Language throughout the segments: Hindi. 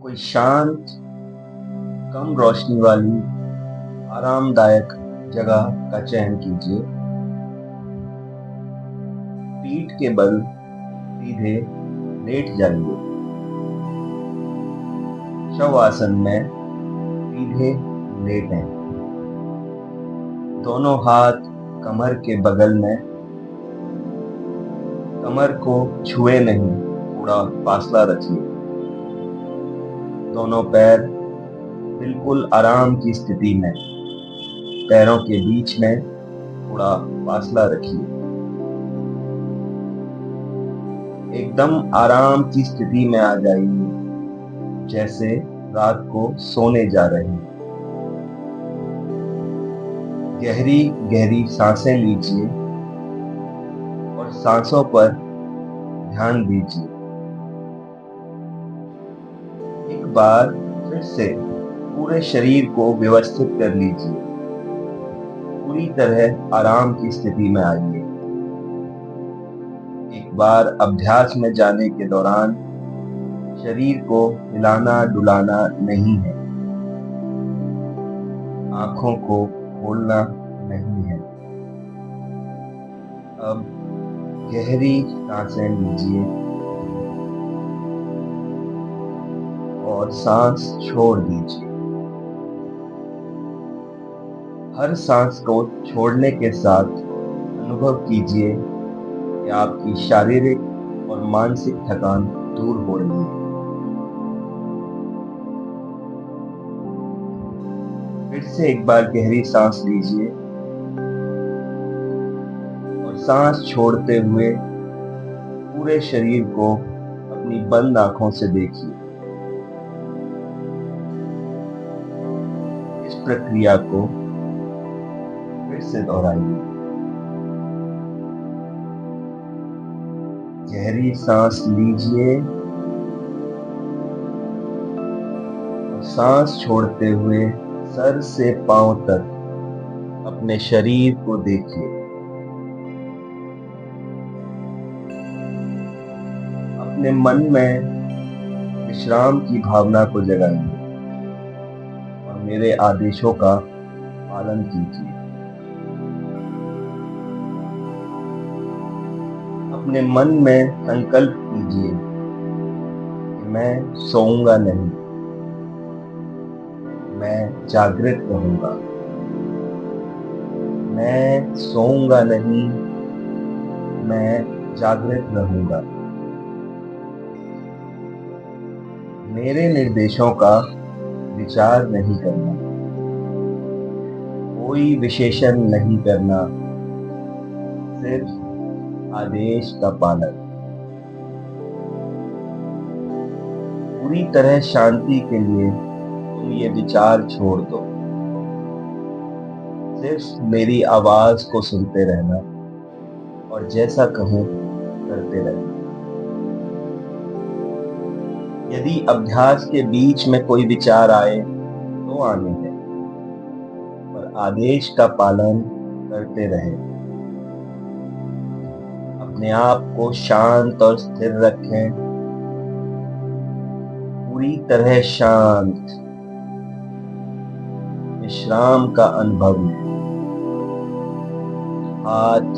कोई शांत, कम रोशनी वाली, आरामदायक जगह का चयन कीजिए। पीठ के बल सीधे लेट जाइए। शवासन में सीधे लेटें। दोनों हाथ कमर के बगल में। कमर को छुए नहीं, थोड़ा फासला रखिए। दोनों पैर बिल्कुल आराम की स्थिति में। पैरों के बीच में थोड़ा फासला रखिए। एकदम आराम की स्थिति में आ जाइए, जैसे रात को सोने जा रहे हैं। गहरी गहरी सांसें लीजिए और सांसों पर ध्यान दीजिए। एक बार फिर से पूरे शरीर को व्यवस्थित कर लीजिए। पूरी तरह आराम की स्थिति में आइए। एक बार अभ्यास में जाने के दौरान शरीर को हिलाना डुलाना नहीं है। आंखों को खोलना नहीं है। अब गहरी सांसें लीजिए और सांस छोड़ दीजिए। हर सांस को छोड़ने के साथ अनुभव कीजिए कि आपकी शारीरिक और मानसिक थकान दूर हो रही है। फिर से एक बार गहरी सांस लीजिए और सांस छोड़ते हुए पूरे शरीर को अपनी बंद आंखों से देखिए। इस प्रक्रिया को फिर से दोहराइए। गहरी सांस लीजिए और सांस छोड़ते हुए सर से पांव तक अपने शरीर को देखिए। अपने मन में विश्राम की भावना को जगाइए और मेरे आदेशों का पालन कीजिए। अपने मन में संकल्प कीजिए कि मैं सोऊंगा नहीं, मैं जागृत रहूंगा। मैं सोऊंगा नहीं, मैं जागृत रहूंगा। मेरे निर्देशों का विचार नहीं करना, कोई विशेषण नहीं करना, सिर्फ आदेश का पालन। पूरी तरह शांति के लिए तुम ये विचार छोड़ दो। सिर्फ मेरी आवाज को सुनते रहना और जैसा कहूं करते रहना। यदि अभ्यास के बीच में कोई विचार आए तो आने दें, पर आदेश का पालन करते रहें। अपने आप को शांत और स्थिर रखें, पूरी तरह शांत। विश्राम का अनुभव लें। हाथ,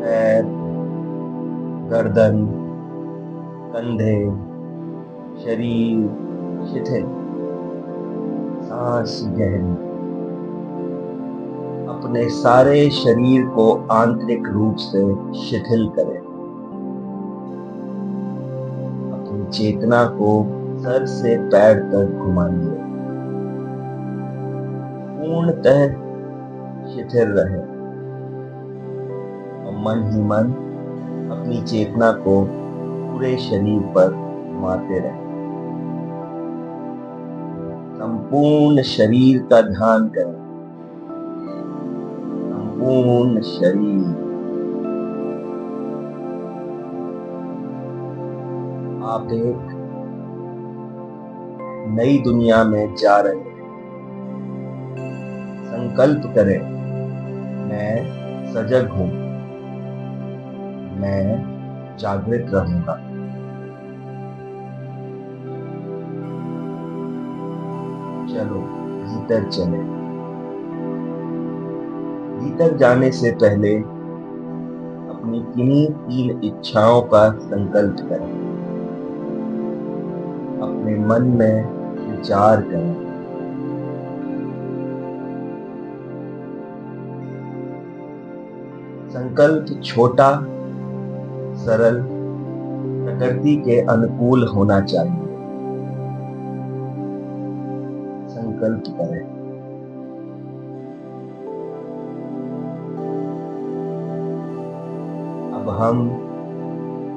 पैर, गर्दन, कंधे, शरीर शिथिल। सांस गहरी। अपने सारे शरीर को आंतरिक रूप से शिथिल करें। अपनी चेतना को सर से पैर तक घुमाइए। पूर्णतः शिथिल रहे और मन ही मन अपनी चेतना को पूरे शरीर पर घुमाते रहे। संपूर्ण शरीर का ध्यान करें। संपूर्ण शरीर। आप एक नई दुनिया में जा रहे हैं। संकल्प करें, मैं सजग हूं, मैं जागृत रहूंगा। चलो भीतर चले। भीतर जाने से पहले अपनी किन्हीं 3 इच्छाओं का संकल्प करें। अपने मन में विचार करें। संकल्प छोटा, सरल, प्रकृति के अनुकूल होना चाहिए। संकल्प करें। अब हम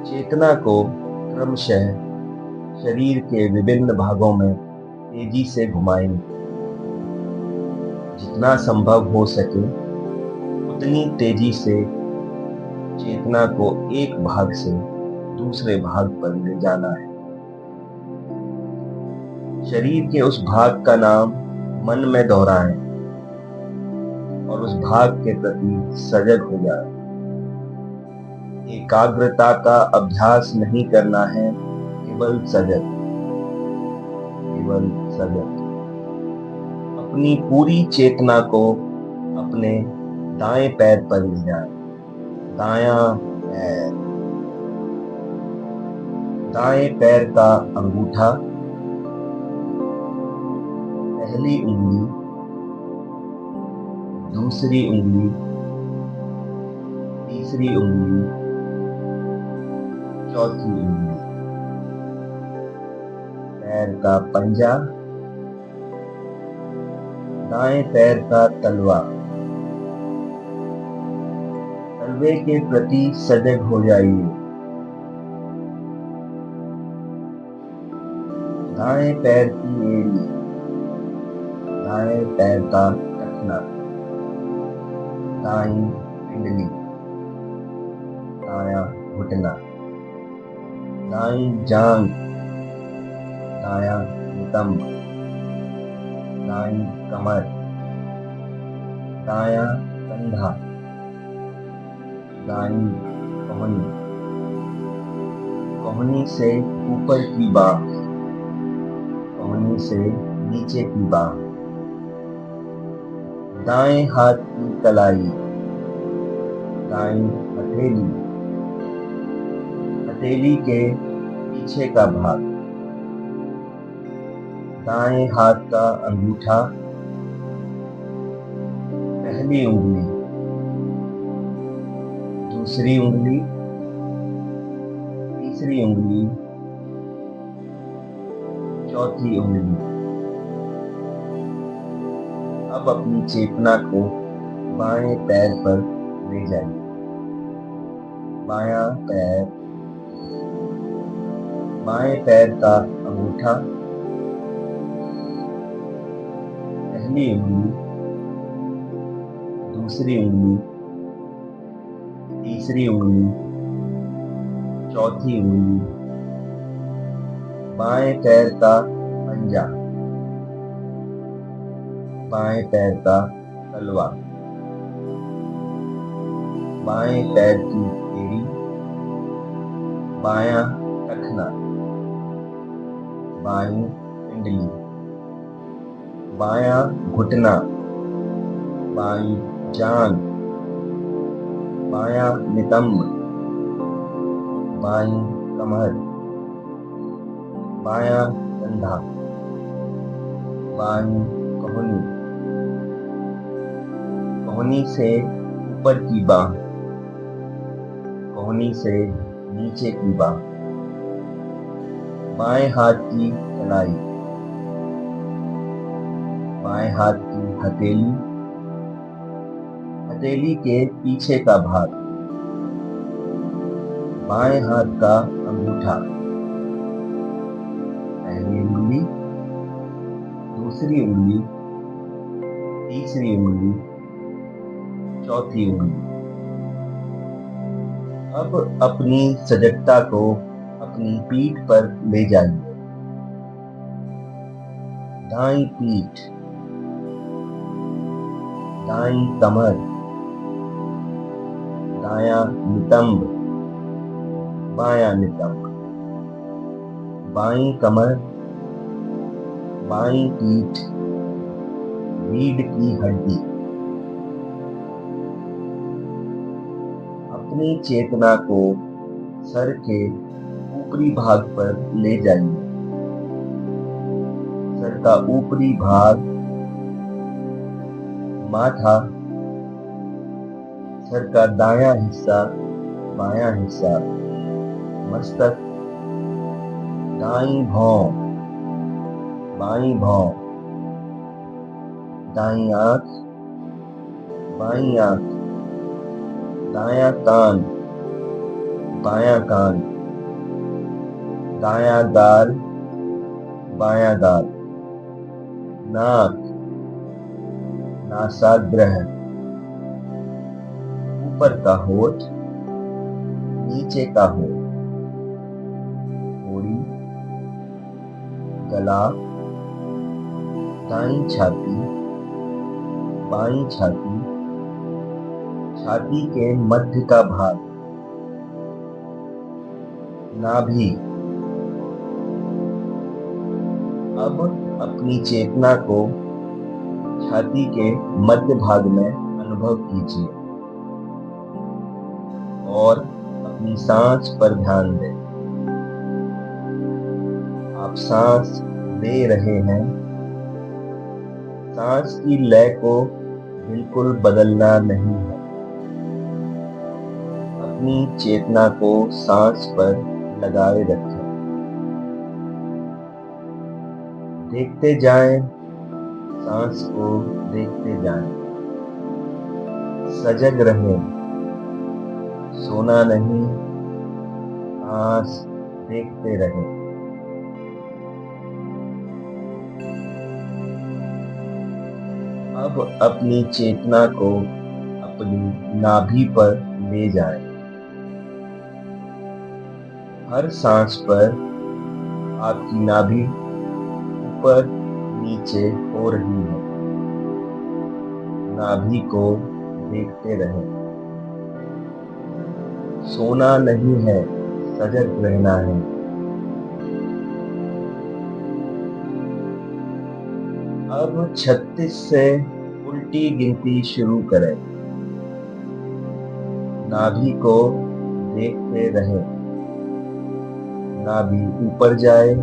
चेतना को क्रमशः शरीर के विभिन्न भागों में तेजी से घुमाएंगे। जितना संभव हो सके उतनी तेजी से चेतना को एक भाग से दूसरे भाग पर ले जाना है। शरीर के उस भाग का नाम मन में दोहराएं और उस भाग के प्रति सजग हो जाए। एकाग्रता का अभ्यास नहीं करना है, केवल सजग, केवल सजग। अपनी पूरी चेतना को अपने दाएं पैर पर ले जाएं। दायां पैर, दाएं पैर का अंगूठा, पहली उंगली, दूसरी उंगली, तीसरी उंगली, चौथी उंगली, पैर का पंजा, दाएं पैर का तलवा। तलवे के प्रति सजग हो जाइए। दाएं पैर की एड़ी, दाएं पैर का टखना, दाईं पिंडली, दायां घुटना, दाईं जांघ, दायां नितंब, दाईं कमर, दायां कंधा, दाईं कोहनी, कोहनी से ऊपर की बांह, कोहनी से नीचे की बांह, दाएं हाथ की कलाई, दाईं हथेली, हथेली के पीछे का भाग, दाएं हाथ का अंगूठा, पहली उंगली, दूसरी उंगली, तीसरी उंगली, चौथी उंगली। अब अपनी चेतना को बाएं पैर पर ले जाइए। बायां पैर, बाएं पैर का अंगूठा, पहली उंगली, दूसरी उंगली, तीसरी उंगली, चौथी उंगली, बाएं पैर का पंजा, बाएं पैर का तलवा, बाएं पैर की एड़ी, बायां टखना, बाईं पिंडली, बायां घुटना, बाईं जांघ, बायां नितंब, बाईं कमर, बायां कंधा, बाईं कोहनी, कोहनी से ऊपर की बांह, कोहनी से नीचे की बांह, बाएं हाथ की कलाई, बाएं हाथ की हथेली, हथेली के पीछे का भाग, बाएं हाथ का अंगूठा, पहली उंगली, दूसरी उंगली, तीसरी उंगली, चौथी उंगली। अब अपनी सजगता को अपनी पीठ पर ले जाइए। दाईं पीठ, दाईं कमर, दायां नितंब, बायां नितंब, बाईं कमर, बाईं पीठ, रीढ़ की हड्डी। अपनी चेतना को सर के ऊपरी भाग पर ले जाइए। सर का ऊपरी भाग, माथा, सर का दायां हिस्सा, बायां हिस्सा, मस्तक, दाईं भौं, बाईं भौं, दाईं आंख, बाईं आंख, दायां कान, बायां कान, दायां गाल, बायां गाल, नाक, नासाग्रह, ऊपर का होठ, नीचे का होठ, ठोड़ी, गला, दाईं छाती, बाईं छाती, छाती के मध्य का भाग, नाभि। अब अपनी चेतना को छाती के मध्य भाग में अनुभव कीजिए और अपनी सांस पर ध्यान दें। आप सांस ले रहे हैं। सांस की लय को बिल्कुल बदलना नहीं है। अपनी चेतना को सांस पर लगाए रखें। देखते जाएं, सांस को देखते जाएं। सजग रहें, सोना नहीं, सांस देखते रहें। अब अपनी चेतना को अपनी नाभि पर ले जाएं। हर सांस पर आपकी नाभि ऊपर नीचे हो रही है। नाभि को देखते रहें। सोना नहीं है, सजग रहना है। अब 36 से उल्टी गिनती शुरू करें। नाभि को देखते रहें। नाभि ऊपर जाए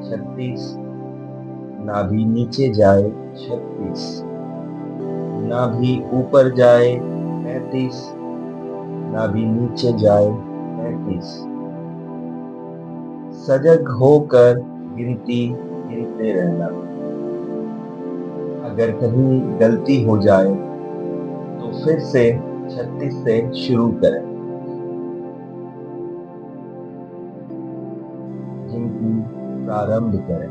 36, नाभि नीचे जाए 36, नाभि ऊपर जाए 35, नाभि नीचे जाए 35। सजग होकर गिनती गिनते रहना। अगर कहीं गलती हो जाए तो फिर से 36 से शुरू करें। गिनती प्रारंभ करें।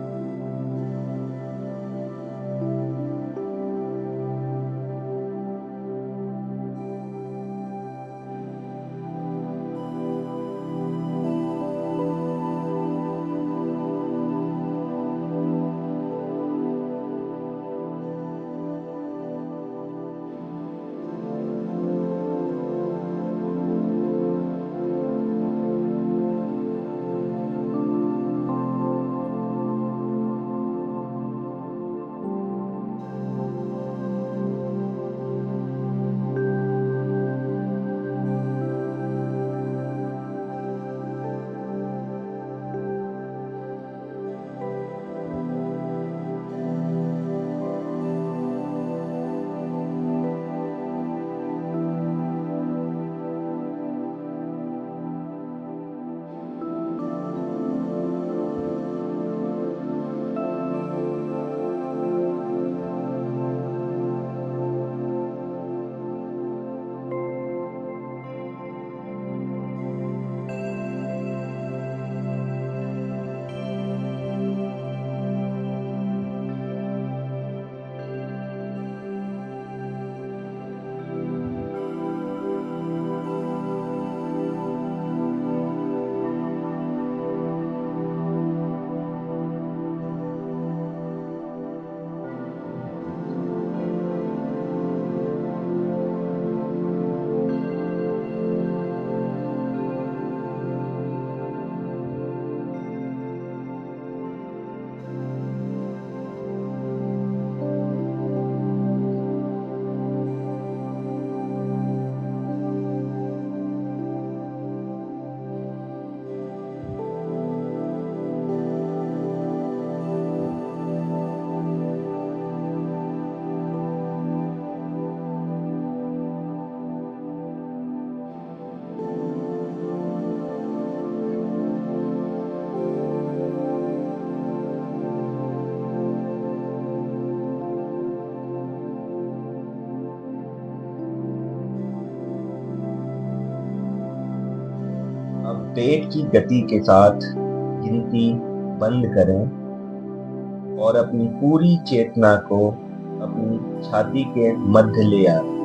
पेट की गति के साथ गिनती बंद करें और अपनी पूरी चेतना को अपनी छाती के मध्य ले आए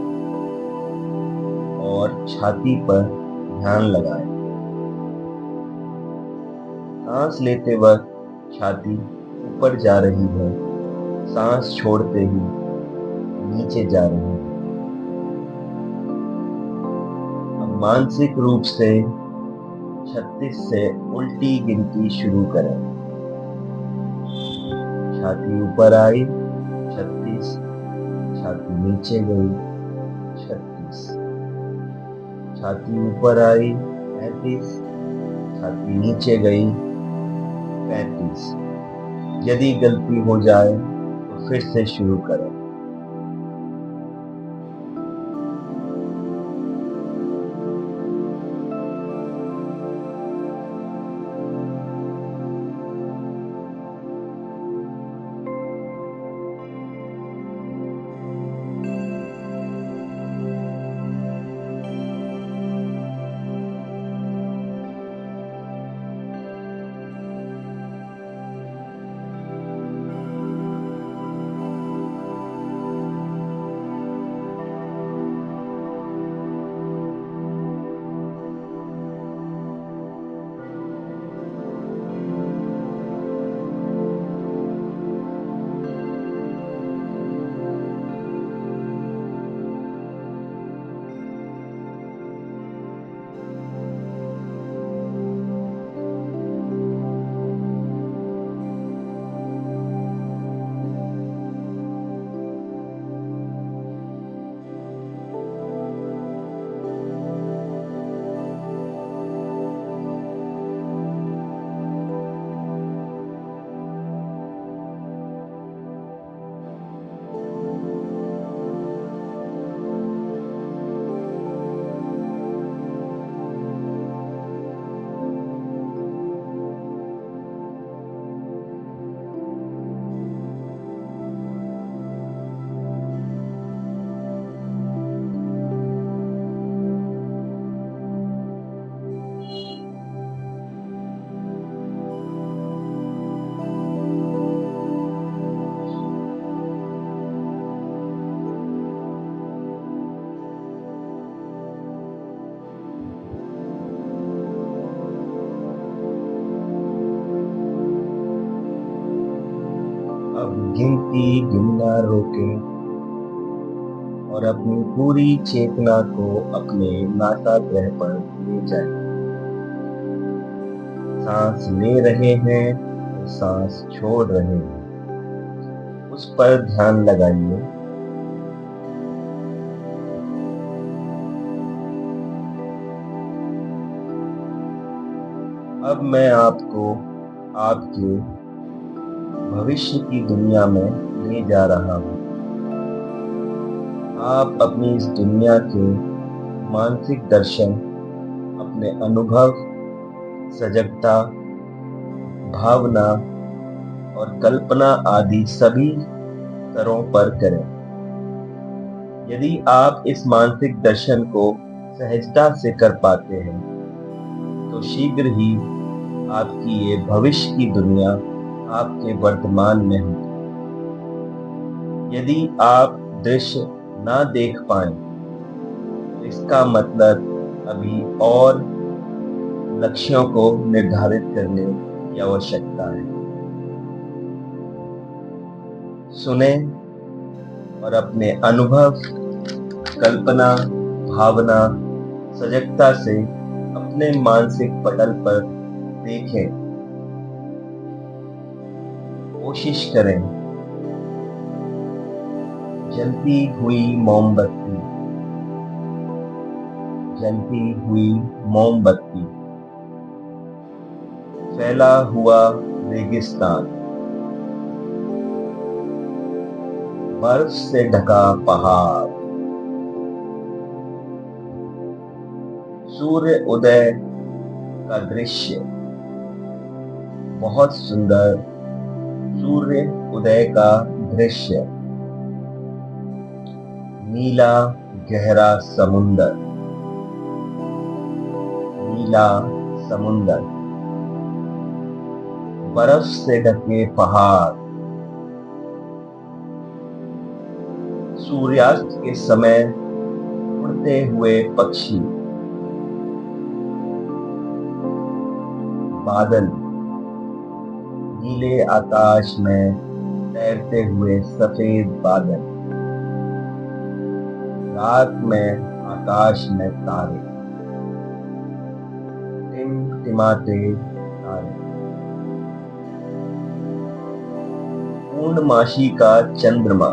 और छाती पर ध्यान लगाएं। सांस लेते वक्त छाती ऊपर जा रही है, सांस छोड़ते ही नीचे जा रही है। अब मानसिक रूप से 36 से उल्टी गिनती शुरू करें। छाती ऊपर आई 36, छाती नीचे गई 36, छाती ऊपर आई 35, छाती नीचे गई 35। यदि गलती हो जाए तो फिर से शुरू करें। अब गिनती गिनना रोकें और अपनी पूरी चेतना को अपने नासाग्रह पर ले जाएं। सांस ले रहे हैं और सांस छोड़ रहे हैं, उस पर ध्यान लगाइए। अब मैं आपको आपके भविष्य की दुनिया में ले जा रहा हूँ। आप अपनी इस दुनिया के मानसिक दर्शन, अपने अनुभव, सजगता, भावना और कल्पना आदि सभी स्तरों पर करें। यदि आप इस मानसिक दर्शन को सहजता से कर पाते हैं तो शीघ्र ही आपकी ये भविष्य की दुनिया आपके वर्तमान में होगी। यदि आप दृश्य ना देख पाएं, इसका मतलब अभी और लक्ष्यों को निर्धारित करने की आवश्यकता है। सुने और अपने अनुभव, कल्पना, भावना, सजगता से अपने मानसिक पटल पर देखें। कोशिश करें। जलती हुई मोमबत्ती, जलती हुई मोमबत्ती, फैला हुआ रेगिस्तान, बर्फ से ढका पहाड़, सूर्य उदय का दृश्य, बहुत सुंदर सूर्य उदय का दृश्य, नीला गहरा समुंदर, नीला समुंदर, बर्फ से ढके पहाड़, सूर्यास्त के समय उड़ते हुए पक्षी, बादल, नीले आकाश में तैरते हुए सफेद बादल, रात में आकाश में तारे, टिमटिमाते तारे, पूर्णमासी का चंद्रमा,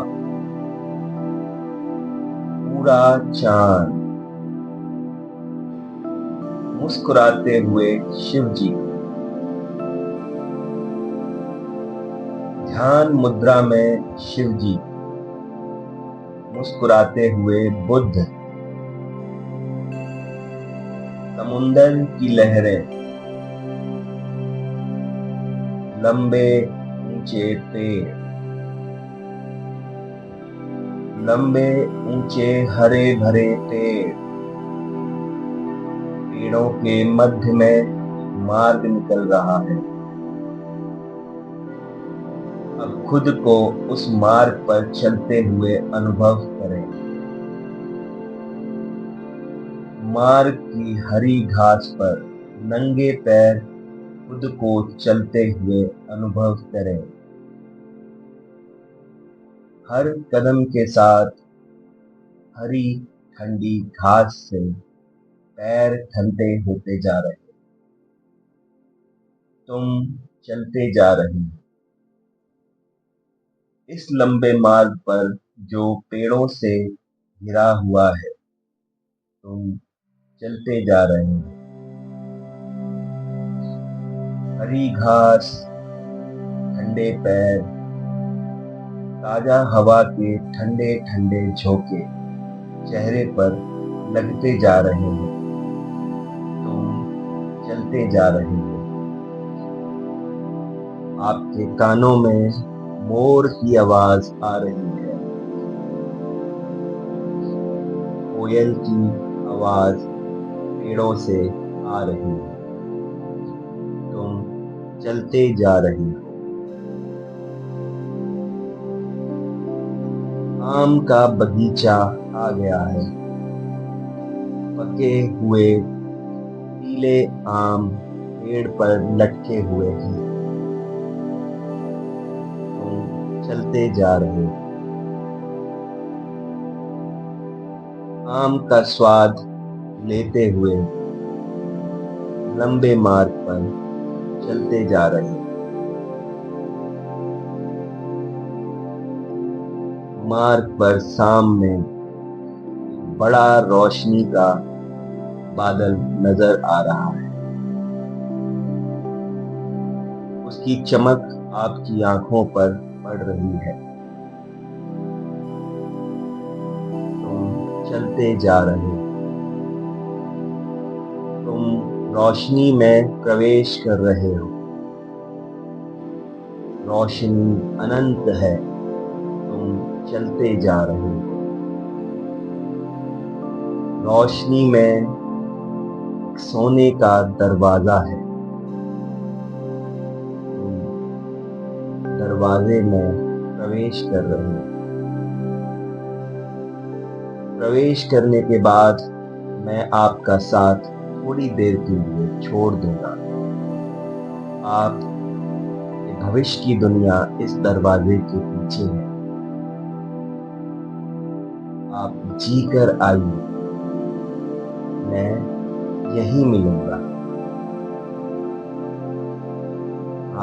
पूरा चांद, मुस्कुराते हुए शिव जी, ध्यान मुद्रा में शिव जी, मुस्कुराते हुए बुद्ध, समुंदर की लहरें, लंबे ऊंचे पेड़, लंबे ऊंचे हरे भरे पेड़, पेड़ों के मध्य में मार्ग निकल रहा है। अब खुद को उस मार्ग पर चलते हुए अनुभव करें। मार्ग की हरी घास पर नंगे पैर खुद को चलते हुए अनुभव करें। हर कदम के साथ हरी ठंडी घास से पैर ठंडे होते जा रहे। तुम चलते जा रहे हो इस लंबे मार्ग पर जो पेड़ों से घिरा हुआ है। तुम चलते जा रहे हो। हरी घास, ठंडे पैर, ताजा हवा के ठंडे ठंडे झोंके चेहरे पर लगते जा रहे हैं। तुम चलते जा रहे हो। आपके कानों में मोर की आवाज आ रही है, कोयल की आवाज पेड़ों से आ रही है। तुम चलते जा रहे हो। आम का बगीचा आ गया है। पके हुए पीले आम पेड़ पर लटके हुए हैं। तुम चलते जा रहे हो। आम का स्वाद लेते हुए लंबे मार्ग पर चलते जा रहे हो। मार्ग पर सामने बड़ा रोशनी का बादल नजर आ रहा है। उसकी चमक आपकी आंखों पर पड़ रही है। तुम चलते जा रहे हो। तुम रोशनी में प्रवेश कर रहे हो। रोशनी अनंत है। तुम चलते जा रहे हो। रोशनी में सोने का दरवाजा है। दरवाजे में प्रवेश कर रहे हो। प्रवेश करने के बाद मैं आपका साथ थोड़ी देर के लिए छोड़ दूंगा। आप भविष्य की दुनिया इस दरवाजे के पीछे है। आप जी कर आइए। मैं यहीं मिलूंगा।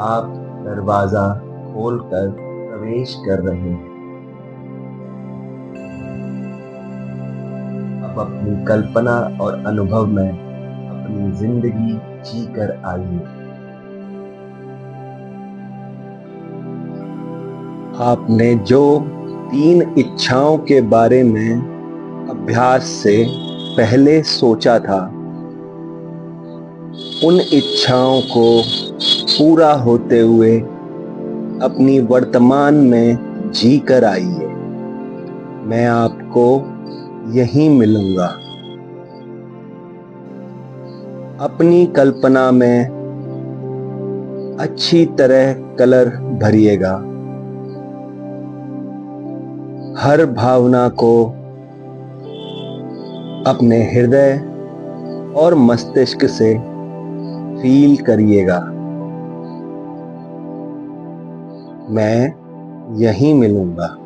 आप दरवाजा खोलकर प्रवेश कर रहे हैं। अब अपनी कल्पना और अनुभव में अपनी जिंदगी जी कर आइए। आपने जो 3 इच्छाओं के बारे में अभ्यास से पहले सोचा था, उन इच्छाओं को पूरा होते हुए अपनी वर्तमान में जी कर आइए। मैं आपको यहीं मिलूंगा। अपनी कल्पना में अच्छी तरह कलर भरिएगा। हर भावना को अपने हृदय और मस्तिष्क से फील करिएगा। मैं यहीं मिलूंगा।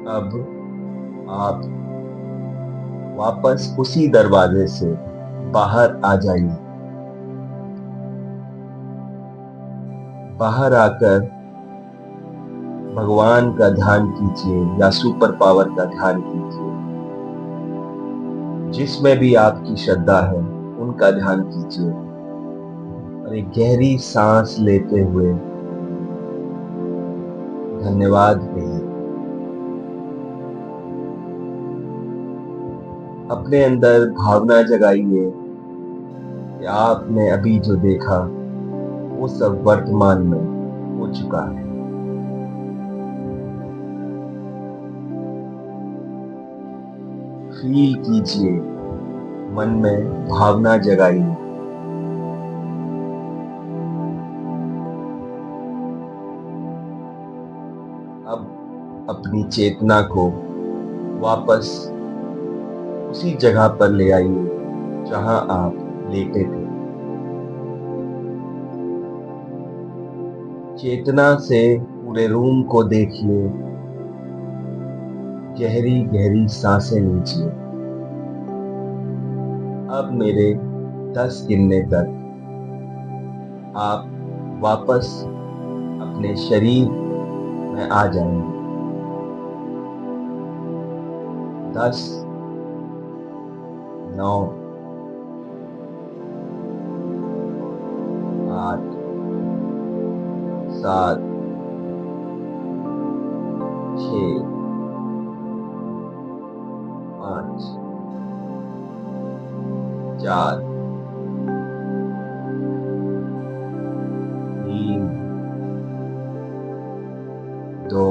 अब आप वापस उसी दरवाजे से बाहर आ जाइए। बाहर आकर भगवान का ध्यान कीजिए या सुपर पावर का ध्यान कीजिए। जिसमें भी आपकी श्रद्धा है उनका ध्यान कीजिए और एक गहरी सांस लेते हुए धन्यवाद कहिए। अपने अंदर भावना जगाइए कि आपने अभी जो देखा वो सब वर्तमान में हो चुका है। फील कीजिए, मन में भावना जगाइए। अब अपनी चेतना को वापस उसी जगह पर ले आइए जहां आप लेटे थे। चेतना से पूरे रूम को देखिए। गहरी गहरी सांसें लीजिए। अब मेरे 10 गिनने तक आप वापस अपने शरीर में आ जाएंगे। 10, 9, 8, 7, 6, 5, 4, 3, 2,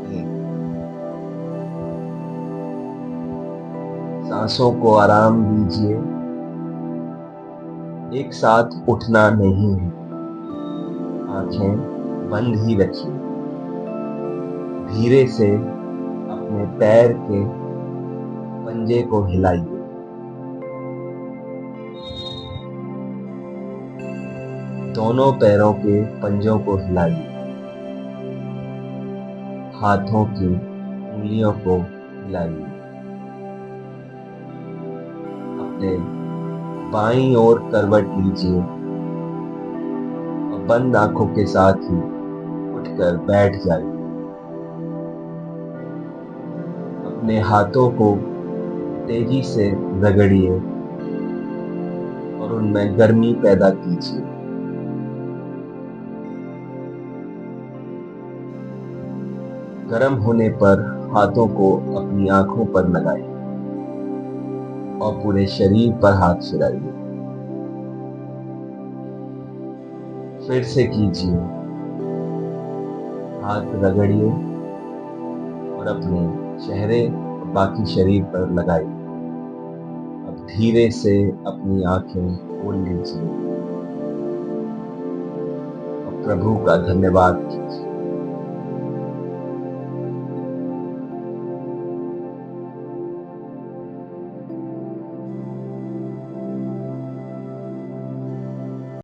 1। सांसों को आराम दीजिए। एक साथ उठना नहीं है। आंखें बंद ही रखिए। धीरे से अपने पैर के पंजे को हिलाइए। दोनों पैरों के पंजों को हिलाइए। हाथों की उंगलियों को हिलाइए। अपने बाईं ओर करवट लीजिए और बंद आंखों के साथ ही उठकर बैठ जाइए। अपने हाथों को तेजी से रगड़िए और उनमें गर्मी पैदा कीजिए। गर्म होने पर हाथों को अपनी आंखों पर लगाइए और पूरे शरीर पर हाथ फिराइए। फिर से कीजिए। हाथ रगड़िए और अपने चेहरे और बाकी शरीर पर लगाइए। अब धीरे से अपनी आंखें खोल लीजिए और प्रभु का धन्यवाद कीजिए।